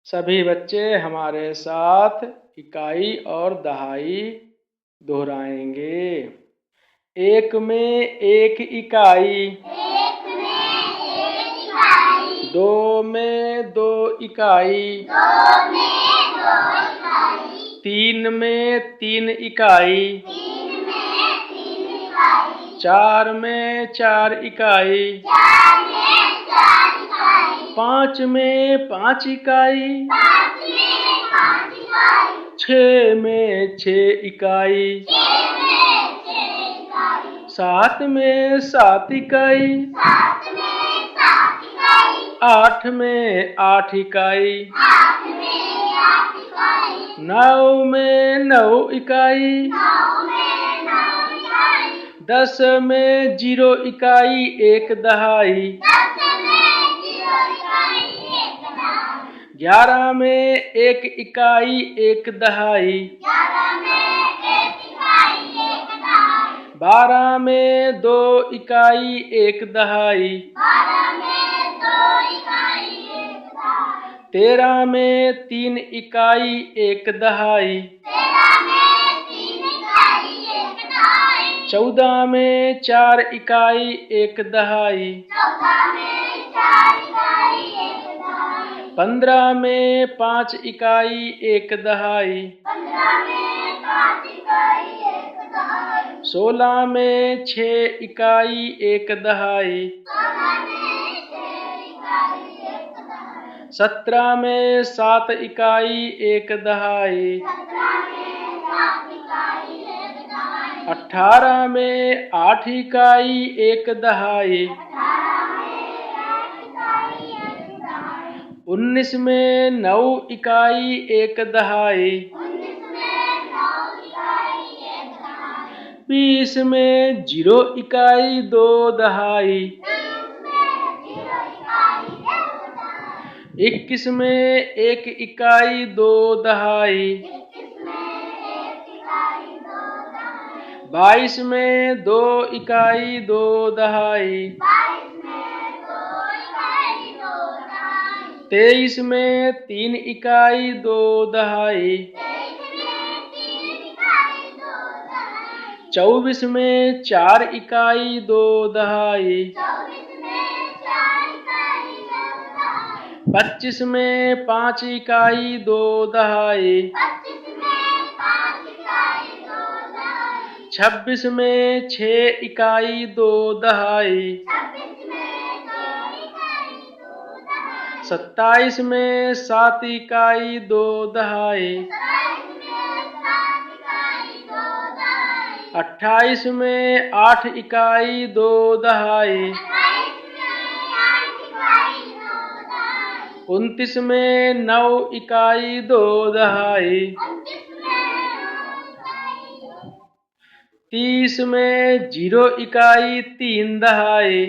सभी बच्चे हमारे साथ इकाई और दहाई दोहराएंगे। एक में एक इकाई, दो में दो इकाई, तीन में तीन इकाई, चार में चार इकाई, पाँच में पाँच इकाई, छः में छः इकाई, सात में सात इकाई, आठ में आठ इकाई, नौ में नौ इकाई, 10 में 0 इकाई एक दहाई, 11 में एक इकाई एक दहाई, 12 में 2 इकाई एक दहाई, 13 में 3 इकाई एक दहाई, 14 में 4 इकाई एक दहाई, 15 में 5 इकाई एक दहाई, 16 में 6 इकाई एक दहाई, 17 में 7 इकाई एक दहाई, 18 में 8 इकाई एक दहाई, 19 में 9 इकाई एक दहाई, 20 में 0 इकाई 2 दहाई, 21 में 1 इकाई 2 दहाई, 22 में 2 इकाई 2 दहाई, 23 में 3 इकाई 2 दहाई, 24 में 4 इकाई 2 दहाई, 25 में 5 इकाई 2 दहाई, 26 में 6 इकाई 2 दहाई, 27 में 7 इकाई 2 दहाई, 28 में 8 इकाई 2 दहाई, 29 में 9 इकाई 2 दहाई, 30 में 0 इकाई 3 दहाई,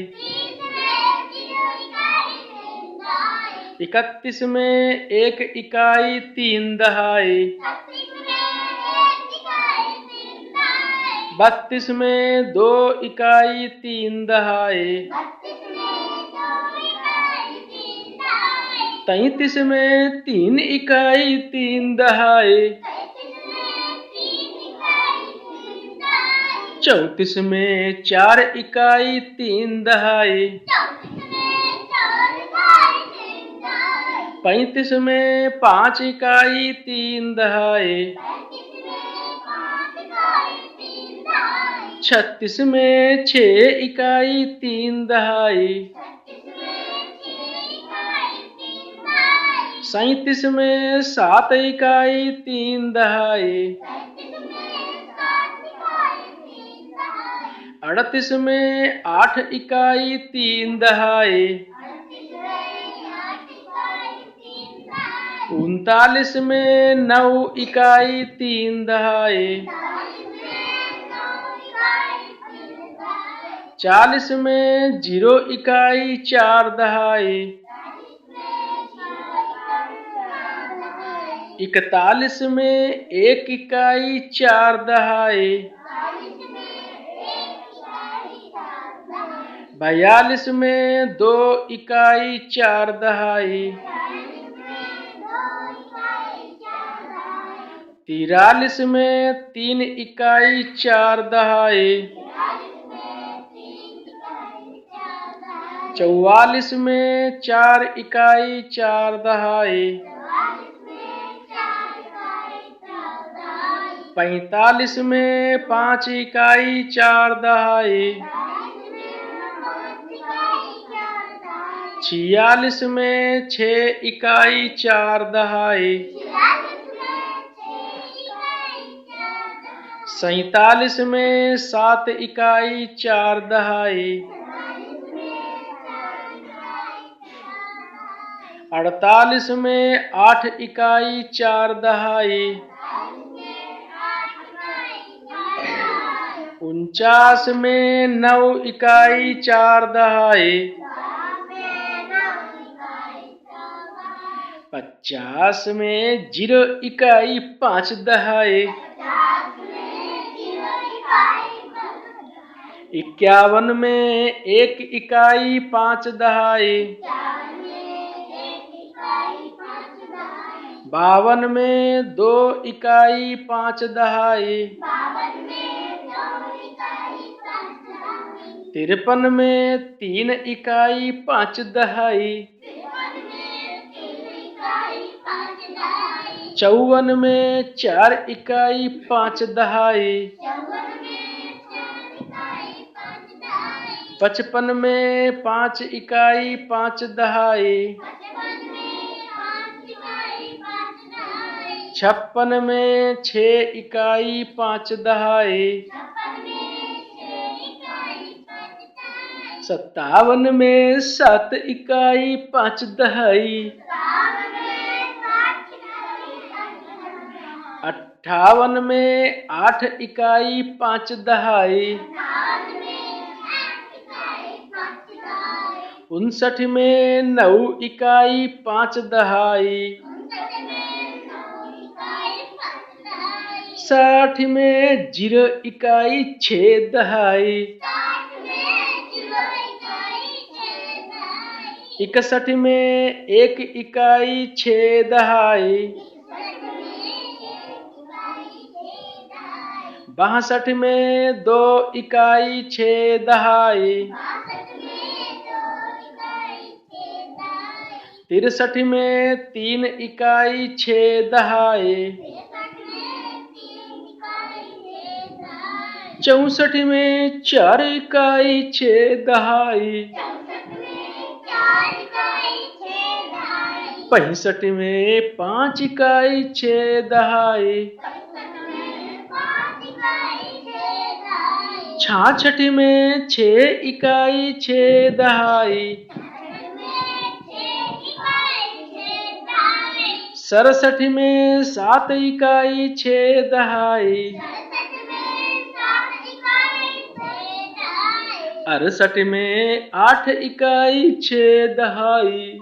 31 में 1 इकाई 3 दहाई, 32 में 2 इकाई 3 दहाई, 33 में 3 इकाई 3 दहाई, 34 में 4 इकाई 3 दहाई, 35 में 5 इकाई 3 दहाई, 36 में 6 इकाई 3 दहाई, 37 में 7 इकाई 3 दहाई, 38 में 8 इकाई 3 दहाई, 39 में 9 इकाई 3 दहाई, 40 में 0 इकाई 4 दहाई, 41 में 1 इकाई 4 दहाई, 42 में 2 इकाई 4 दहाई, 43 में 3 इकाई 4 दहाई। 44 में 4 इकाई 4 दहाई। 45 में 5 इकाई 4 दहाई। 46 में 6 इकाई 4 दहाई। 47 में 7 इकाई 4 दहाई। 48 में 8 इकाई 4 दहाई। 49 में 9 इकाई 4 दहाई। 50 में 0 इकाई 5 दहाई। 51 में 1 इकाई 5 दहाई। 52 में 2 इकाई 5 दहाई। 53 में 3 इकाई 5 दहाई। 54 में 4 इकाई 5 दहाई। 55 में 5 इकाई 5 दहाई। 56 में 6 इकाई 5 दहाई। 57 में 7 इकाई 5 दहाई। 58 में 8 इकाई 5 दहाई। 59 में 9 इकाई 5 दहाई। 60 में 0 इकाई 6 दहाई। 61 में 1 इकाई 6 दहाई। 62 में 2 इकाई 6 दहाई। 63 में 3 इकाई 6 दहाई। 64 में 4 इकाई 6 दहाई। 65 में 5 इकाई 6 दहाई। 66 में 6 इकाई 6 दहाई। 67 में 7 इकाई 6 दहाई। 68 में 8 इकाई 6 दहाई।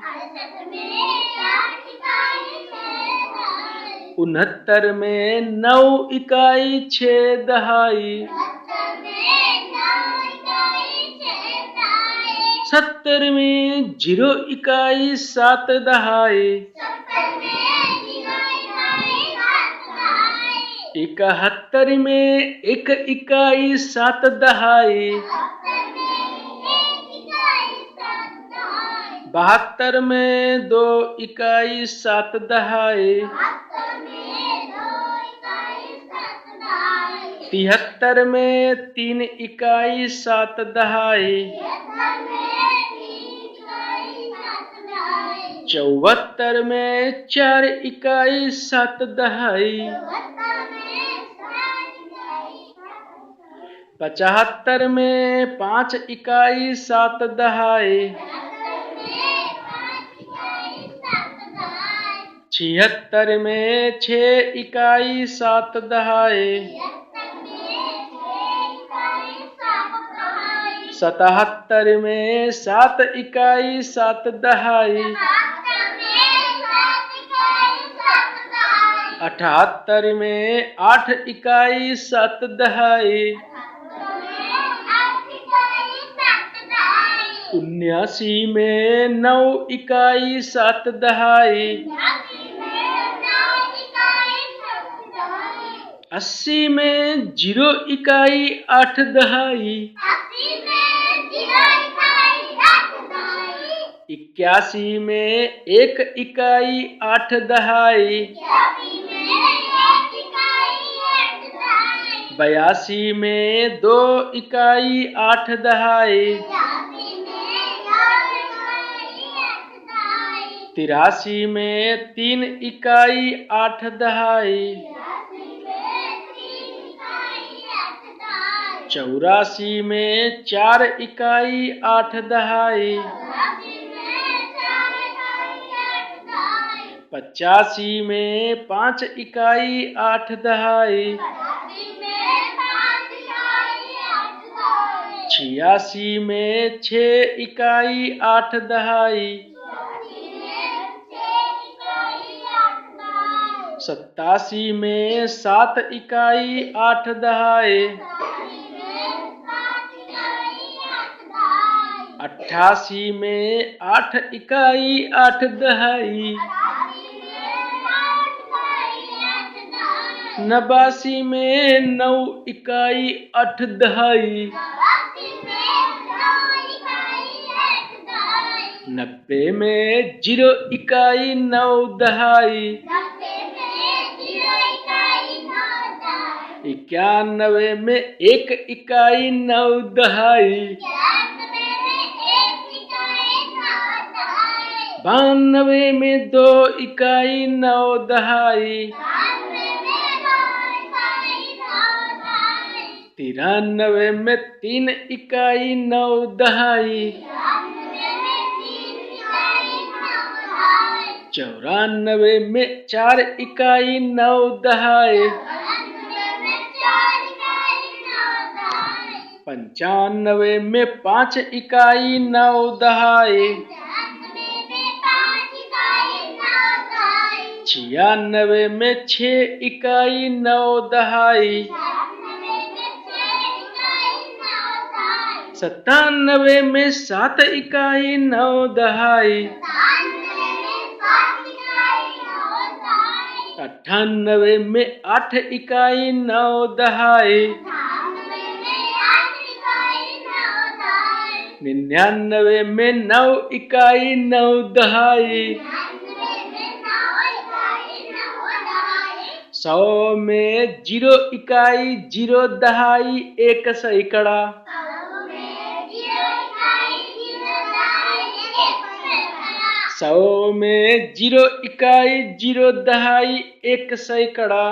69 में 9 इकाई 6 दहाई। 70 में 0 इकाई 7 दहाई। 71 में 1 इकाई 7 दहाई। 72 में 2 इकाई 7 दहाई। 73 में 3 इकाई 7 दहाई। 74 में 4 इकाई 7 दहाई। 75 में 5 इकाई 7 दहाई। 76 में 6 इकाई 7 दहाई। 77 में 7 इकाई 7 दहाई। 78 में 8 इकाई 7 दहाई। 79 में 9 इकाई 7 दहाई। 80 में 0 इकाई 8 दहाई। 81 में 1 इकाई 8 दहाई। 82 में 2 इकाई 8 दहाई। 83 में 3 इकाई 8 दहाई। 84 में 4 इकाई 8 दहाई। 85 में 5 इकाई 8 दहाई। 86 में 6 इकाई 8 दहाई। 87 में 7 इकाई 8 दहाई। 88 में 8 इकाई 8 दहाई। 89 में 9 इकाई 8 दहाई। 90 में 0 इकाई 9 दहाई। 91 में 1 इकाई 9 दहाई। 92 में 2 इकाई 9 दहाई। 93 में 3 इकाई 9 दहाई। 94 में 4 इकाई 9 दहाई। 95 में 5 इकाई 9 दहाई। 96 में 6 इकाई 9 दहाई। 97 में 7 इकाई 9 दहाई। 98 में 8 इकाई 9 दहाई। 99 में 9 इकाई 9 दहाई। 100 में 0 इकाई 0 दहाई 1 सैकड़ा। 100 में 0 इकाई 0 दहाई 1 सैकड़ा।